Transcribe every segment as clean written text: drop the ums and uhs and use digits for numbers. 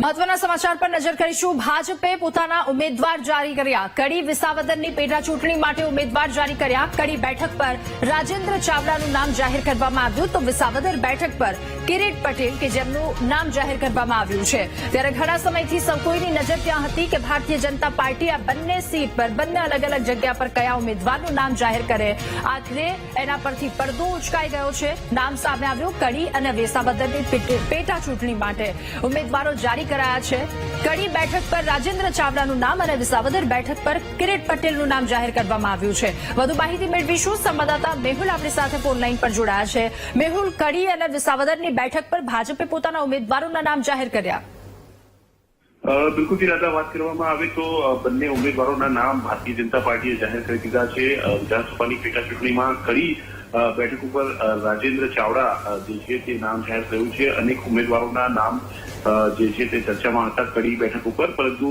મહત્વના સમાચાર પર નજર કરીશું। ભાજપે પોતાના ઉમેદવાર જારી કર્યા। કડી વિસાવદરની પેટા ચૂંટણી માટે ઉમેદવાર જારી કર્યા। કડી બેઠક પર રાજેન્દ્ર ચાવડાનું નામ જાહેર કરવામાં આવ્યું તો વિસાવદર બેઠક પર કિરીટ પટેલ કે જેમનું નામ જાહેર કરવામાં આવ્યું છે। ત્યારે ઘણા સમયથી સૌ કોઈની નજર ત્યાં હતી કે ભારતીય જનતા પાર્ટી આ બંને સીટ પર બંને અલગ અલગ જગ્યા પર કયા ઉમેદવારનું નામ જાહેર કરે। આખરે એના પરથી પડદો ઉચકાઈ ગયો છે। નામ સામે આવ્યું। કડી અને વિસાવદરની પેટા ચૂંટણી માટે ઉમેદવારો જારી કરાયા છે। કડી બેઠક પર રાજેન્દ્ર ચાવડાનું નામ અને વિસાવદર બેઠક પર કિરીટ પટેલનું નામ જાહેર કરવામાં આવ્યું છે। વધુ માહિતી મેળવીશું। સંવાદદાતા મેહુલ આપણી સાથે ફોન લાઈન પર જોડાયા છે। મેહુલ, કડી અને વિસાવદરની બેઠક પર ભાજપે પોતાના ઉમેદવારોના નામ જાહેર કર્યા। બિલકુલ રાજા, વાત કરવામાં આવે તો બંને ઉમેદવારોના નામ ભારતીય જનતા પાર્ટીએ જાહેર કરી દીધા છે। વિધાનસભાની પેટા ચૂંટણીમાં કડી બેઠક ઉપર રાજેન્દ્ર ચાવડા જે છે તે નામ જાહેર થયું છે। અનેક ઉમેદવારોના નામ જે છે તે ચર્ચામાં હતા કડી બેઠક ઉપર, પરંતુ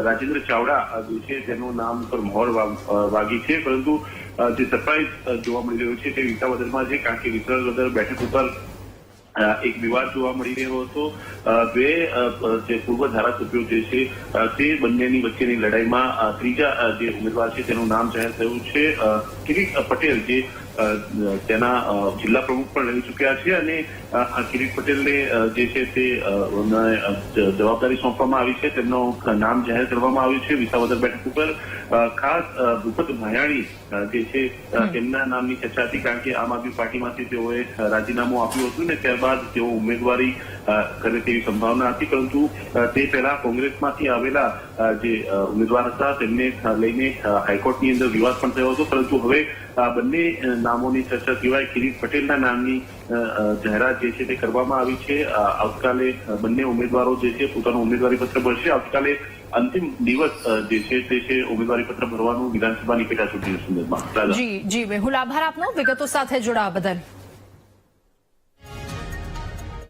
રાજેન્દ્ર ચાવડા જે છે તેનું નામ ઉપર મહોર વાગી છે। પરંતુ જે સરપ્રાઇઝ જોવા મળી રહ્યો છે તે વિસાવદરમાં છે, કારણ કે વિસાવદર બેઠક ઉપર એક વિવાદ જોવા મળી રહ્યો હતો। બે જે પૂર્વ ધારાસભ્યો જે છે તે બંનેની વચ્ચેની લડાઈમાં ત્રીજા જે ઉમેદવાર છે તેનું નામ જાહેર થયું છે। કિરીટ પટેલ જે તેના જિલ્લા પ્રમુખ પણ રહી ચૂક્યા છે અને કિરીટ પટેલને જે છે તે જવાબદારી સોંપવામાં આવી છે। તેમનું નામ જાહેર કરવામાં આવ્યું છે વિસાવદર બેઠક ઉપર। ખાસ ભૂપત ભાયાણી જે છે તેમના નામની ચર્ચા હતી, કારણ કે આમ આદમી પાર્ટીમાંથી તેઓએ રાજીનામું આપ્યું હતું ને ત્યારબાદ તેઓ ઉમેદવારી કરે તેવી સંભાવના હતી, પરંતુ તે પહેલા કોંગ્રેસમાંથી આવેલા જે ઉમેદવાર હતા તેમને લઈને હાઈકોર્ટની અંદર વિવાદ પણ થયો હતો। પરંતુ હવે આ બંને નામોની ચર્ચા સિવાય કિરીટ પટેલના નામની જાહેરાત જે છે તે કરવામાં આવી છે। આવતીકાલે બંને ઉમેદવારો જે છે પોતાનું ઉમેદવારી પત્ર ભરશે। આવતીકાલે અંતિમ દિવસ જે છે તે છે ઉમેદવારી પત્ર ભરવાનું વિધાનસભાની પેટા ચૂંટણી સંદર્ભમાં। જી મેહુલ, આભાર આપનો વિગતો સાથે જોડાવા બદલ।